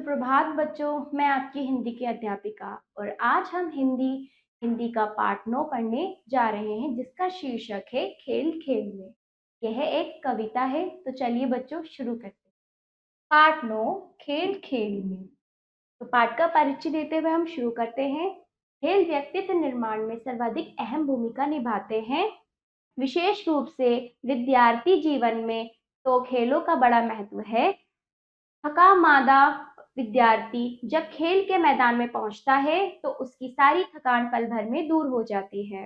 सुप्रभात बच्चों, मैं आपकी हिंदी की अध्यापिका और आज हम हिंदी का पाठ 9 पढ़ने जा रहे हैं जिसका शीर्षक है खेल खेल में। यह एक कविता है, तो चलिए बच्चों शुरू करते हैं। पाठ 9 खेल खेल में। तो पाठ का परिचय देते हुए हम शुरू करते हैं। खेल व्यक्तित्व निर्माण में सर्वाधिक अहम भूमिका निभाते हैं। विशेष रूप से विद्यार्थी जीवन में तो खेलों का बड़ा महत्व है। थका मादा विद्यार्थी जब खेल के मैदान में पहुंचता है तो उसकी सारी थकान पल भर में दूर हो जाती है।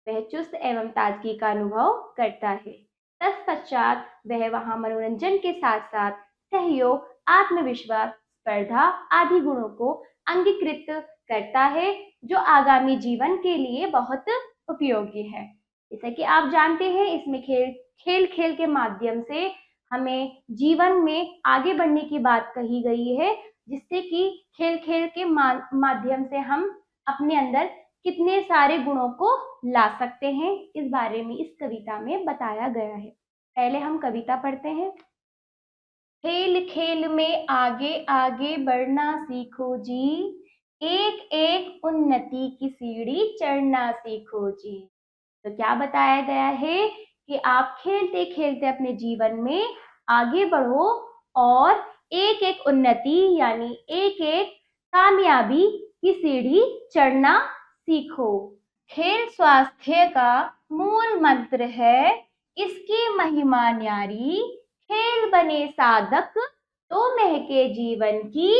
वह चुस्त एवं ताजगी का अनुभव करता है। तत्पश्चात वह वहां मनोरंजन के साथ साथ सहयोग, आत्मविश्वास, स्पर्धा आदि गुणों को अंगीकृत करता है जो आगामी जीवन के लिए बहुत उपयोगी है। जैसा कि आप जानते हैं, इसमें खेल खेल के माध्यम से हमें जीवन में आगे बढ़ने की बात कही गई है, जिससे कि खेल खेल के माध्यम से हम अपने अंदर कितने सारे गुणों को ला सकते हैं, इस बारे में इस कविता में बताया गया है। पहले हम कविता पढ़ते हैं। खेल खेल में आगे आगे बढ़ना सीखो जी, एक एक उन्नति की सीढ़ी चढ़ना सीखो जी। तो क्या बताया गया है कि आप खेलते खेलते अपने जीवन में आगे बढ़ो और एक एक उन्नति यानी एक एक कामयाबी की सीढ़ी चढ़ना सीखो। खेल स्वास्थ्य का मूल मंत्र है, इसकी महिमा न्यारी, खेल बने साधक तो महके जीवन की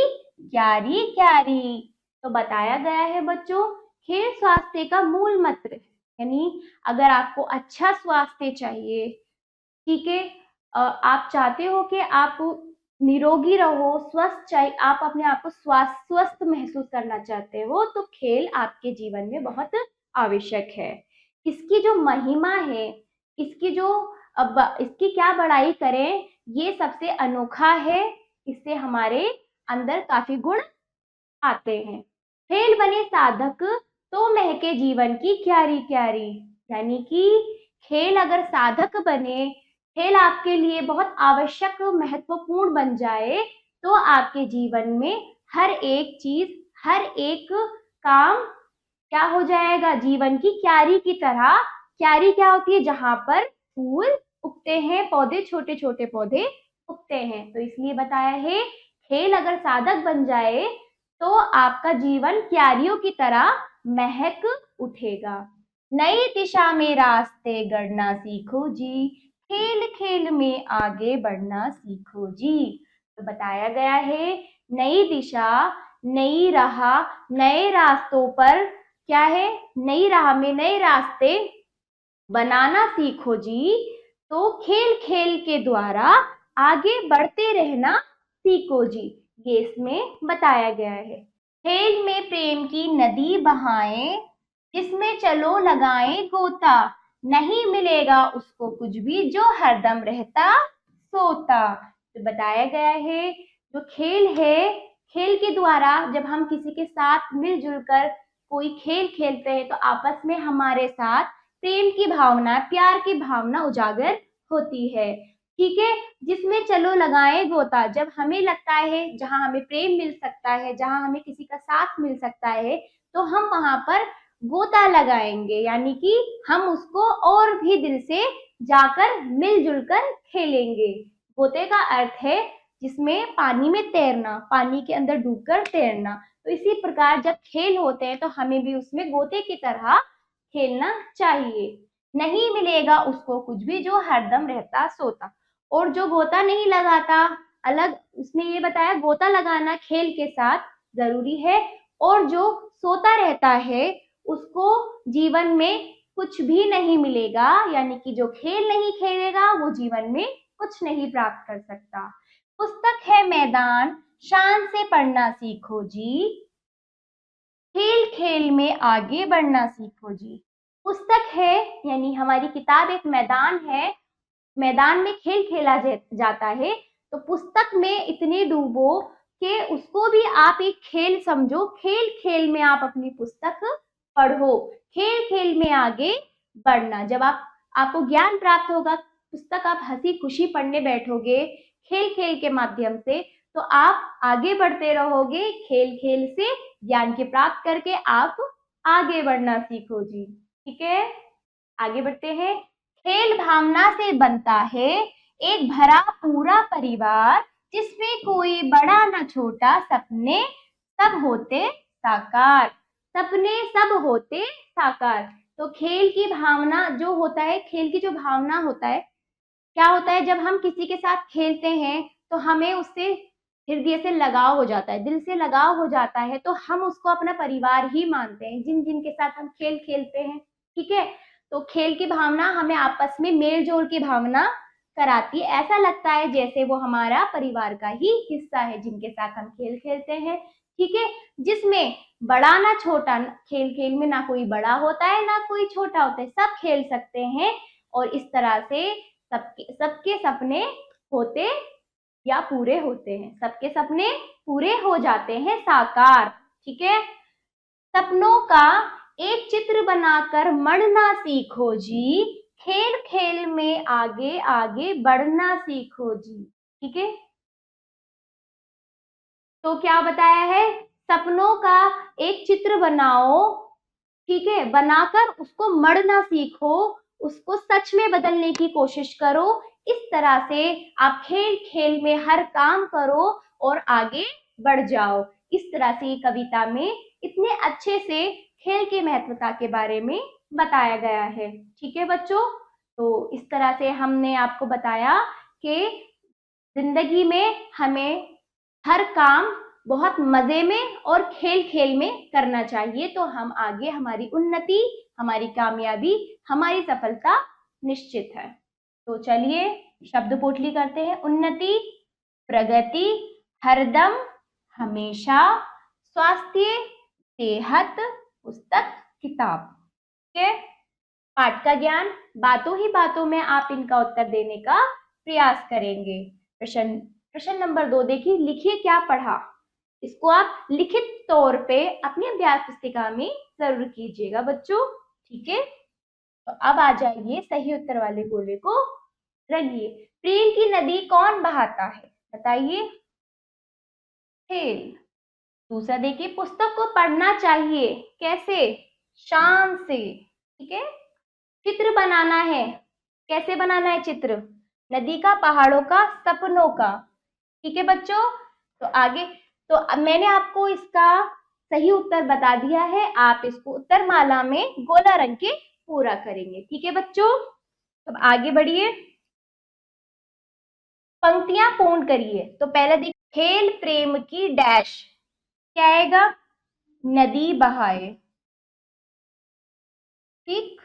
क्यारी क्यारी। तो बताया गया है बच्चों, खेल स्वास्थ्य का मूल मंत्र है, यानी अगर आपको अच्छा स्वास्थ्य चाहिए, ठीक है, आप चाहते हो कि आप निरोगी रहो, स्वस्थ चाहिए, आप अपने आप को स्वस्थ महसूस करना चाहते हो, तो खेल आपके जीवन में बहुत आवश्यक है। इसकी जो महिमा है, इसकी जो इसकी क्या बड़ाई करें, ये सबसे अनोखा है। इससे हमारे अंदर काफी गुण आते हैं। खेल बने साधक तो महके जीवन की क्यारी क्यारी, यानी कि खेल अगर साधक बने, खेल आपके लिए बहुत आवश्यक महत्वपूर्ण बन जाए, तो आपके जीवन में हर एक चीज, हर एक काम क्या हो जाएगा, जीवन की क्यारी की तरह। क्यारी क्या होती है, जहां पर फूल उगते हैं, पौधे, छोटे छोटे पौधे उगते हैं। तो इसलिए बताया है, खेल अगर साधक बन जाए तो आपका जीवन क्यारियों की तरह महक उठेगा। नई दिशा में रास्ते गढ़ना सीखो जी, खेल खेल में आगे बढ़ना सीखो जी। तो बताया गया है, नई दिशा, नई राह, नए रास्तों पर क्या है, नई राह में नए रास्ते बनाना सीखो जी। तो खेल खेल के द्वारा आगे बढ़ते रहना सीखो जी, ये इसमें बताया गया है। खेल में प्रेम की नदी बहाएं, जिसमें चलो लगाएं गोता, नहीं मिलेगा उसको कुछ भी जो हरदम रहता सोता। तो बताया गया है, जो खेल है, खेल के द्वारा जब हम किसी के साथ मिलजुल कर कोई खेल खेलते हैं तो आपस में हमारे साथ प्रेम की भावना, प्यार की भावना उजागर होती है, ठीक है। जिसमें चलो लगाए गोता, जब हमें लगता है जहां हमें प्रेम मिल सकता है, जहां हमें किसी का साथ मिल सकता है, तो हम वहां पर गोता लगाएंगे, यानी कि हम उसको और भी दिल से जाकर मिलजुल कर खेलेंगे। गोते का अर्थ है जिसमें पानी में तैरना, पानी के अंदर डूबकर तैरना। तो इसी प्रकार जब खेल होते हैं तो हमें भी उसमें गोते की तरह खेलना चाहिए। नहीं मिलेगा उसको कुछ भी जो हरदम रहता सोता। और जो गोता नहीं लगाता, अलग उसने ये बताया, गोता लगाना खेल के साथ जरूरी है, और जो सोता रहता है उसको जीवन में कुछ भी नहीं मिलेगा, यानी कि जो खेल नहीं खेलेगा वो जीवन में कुछ नहीं प्राप्त कर सकता। पुस्तक है मैदान, शान से पढ़ना सीखो जी, खेल खेल में आगे बढ़ना सीखो जी। पुस्तक है यानी हमारी किताब एक मैदान है, मैदान में खेल खेला जाता है, तो पुस्तक में इतने डूबो कि उसको भी आप एक खेल समझो, खेल खेल में आप अपनी पुस्तक पढ़ो, खेल खेल में आगे बढ़ना। जब आपको ज्ञान प्राप्त होगा, पुस्तक आप हंसी खुशी पढ़ने बैठोगे खेल खेल के माध्यम से, तो आप आगे बढ़ते रहोगे, खेल खेल से ज्ञान के प्राप्त करके आप आगे बढ़ना सीखो जी। ठीक है, आगे बढ़ते हैं। खेल भावना से बनता है एक भरा पूरा परिवार, जिसमें कोई बड़ा न छोटा, सपने सब होते साकार। सपने सब होते साकार। तो खेल की भावना जो होता है, खेल की जो भावना होता है, क्या होता है जब हम किसी के साथ खेलते हैं तो हमें उससे हृदय से लगाव हो जाता है, दिल से लगाव हो जाता है, तो हम उसको अपना परिवार ही मानते हैं, जिन जिन के साथ हम खेल खेलते हैं। ठीक है, तो खेल की भावना हमें आपस में मेल जोल की भावना कराती है। ऐसा लगता है जैसे वो हमारा परिवार का ही हिस्सा है, जिनके साथ हम खेल खेलते हैं। ठीक है, जिसमें बड़ा ना छोटा, खेल खेल में ना कोई बड़ा होता है ना कोई छोटा होता है, सब खेल सकते हैं। और इस तरह से सबके सबके सपने होते या पूरे होते हैं, सबके सपने पूरे हो जाते हैं साकार। ठीक है, सपनों का एक चित्र बनाकर मढ़ना सीखो जी, खेल खेल में आगे आगे बढ़ना सीखो जी। ठीक है, तो क्या बताया है, सपनों का एक चित्र बनाओ, ठीक है, बनाकर उसको मढ़ना सीखो, उसको सच में बदलने की कोशिश करो। इस तरह से आप खेल खेल में हर काम करो और आगे बढ़ जाओ। इस तरह से ये कविता में इतने अच्छे से खेल की महत्वता के बारे में बताया गया है। ठीक है बच्चों, तो इस तरह से हमने आपको बताया कि जिंदगी में हमें हर काम बहुत मजे में और खेल खेल में करना चाहिए, तो हम आगे, हमारी उन्नति, हमारी कामयाबी, हमारी सफलता निश्चित है। तो चलिए शब्द पोटली करते हैं। उन्नति, प्रगति, हरदम, हमेशा, स्वास्थ्य, सेहत, पुस्तक, किताब। ठीक है, पाठ का ज्ञान, बातों ही बातों में आप इनका उत्तर देने का प्रयास करेंगे। प्रश्न प्रश्न नंबर 2 देखिए, लिखिए क्या पढ़ा। इसको आप लिखित तौर पे अपनी अभ्यास पुस्तिका में जरूर कीजिएगा बच्चों। ठीक है, तो अब आ जाइए सही उत्तर वाले गोले को रंगिए। प्रेम की नदी कौन बहाता है, बताइए। खेल। दूसरा देखिए, पुस्तक को पढ़ना चाहिए, कैसे, शान से। ठीक है, चित्र बनाना है, कैसे बनाना है चित्र, नदी का, पहाड़ों का, सपनों का। ठीक है बच्चों, तो आगे, तो अब मैंने आपको इसका सही उत्तर बता दिया है, आप इसको उत्तर माला में गोला रंग के पूरा करेंगे। ठीक है बच्चों, अब आगे बढ़िए, पंक्तियां पूर्ण करिए। तो पहले देखिए, खेल प्रेम की डैश, क्या आएगा, नदी बहाए। ठीक,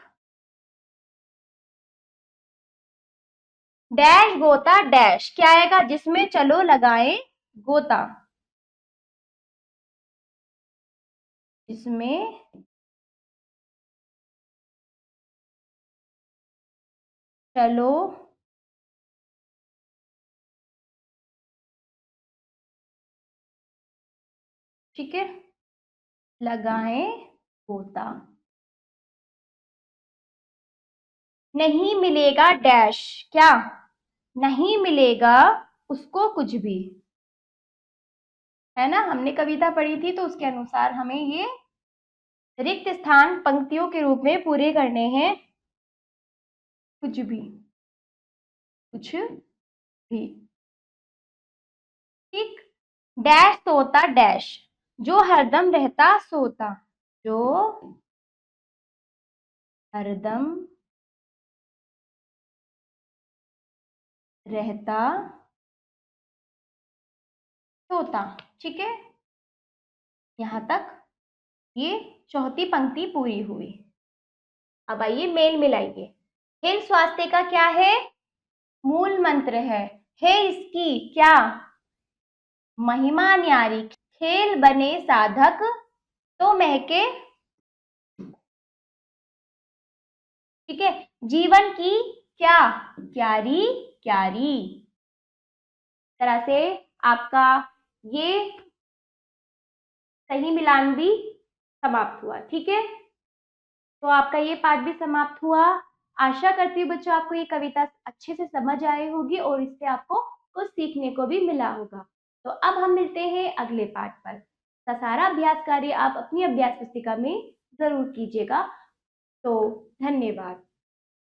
डैश गोता डैश, क्या आएगा, जिसमें चलो लगाए गोता, जिसमें चलो ठीक है लगाए गोता, नहीं मिलेगा डैश, क्या, नहीं मिलेगा उसको कुछ भी, है ना, हमने कविता पढ़ी थी तो उसके अनुसार हमें ये रिक्त स्थान पंक्तियों के रूप में पूरे करने हैं। कुछ भी, कुछ भी। ठीक, डैश सोता डैश, जो हरदम रहता सोता, जो हरदम रहता सोता। ठीक है, यहां तक ये चौथी पंक्ति पूरी हुई। अब आइए मेल मिलाइए। खेल स्वास्थ्य का क्या है, मूल मंत्र है इसकी क्या, महिमा न्यारी। खेल बने साधक तो महके, ठीक है, जीवन की क्या, क्यारी क्यारी। तरह से आपका ये सही मिलान भी समाप्त हुआ। ठीक है, तो आपका ये पाठ भी समाप्त हुआ। आशा करती हूँ बच्चों आपको ये कविता अच्छे से समझ आई होगी और इससे आपको कुछ सीखने को भी मिला होगा। तो अब हम मिलते हैं अगले पाठ पर। का सारा अभ्यास कार्य आप अपनी अभ्यास पुस्तिका में जरूर कीजिएगा। तो धन्यवाद।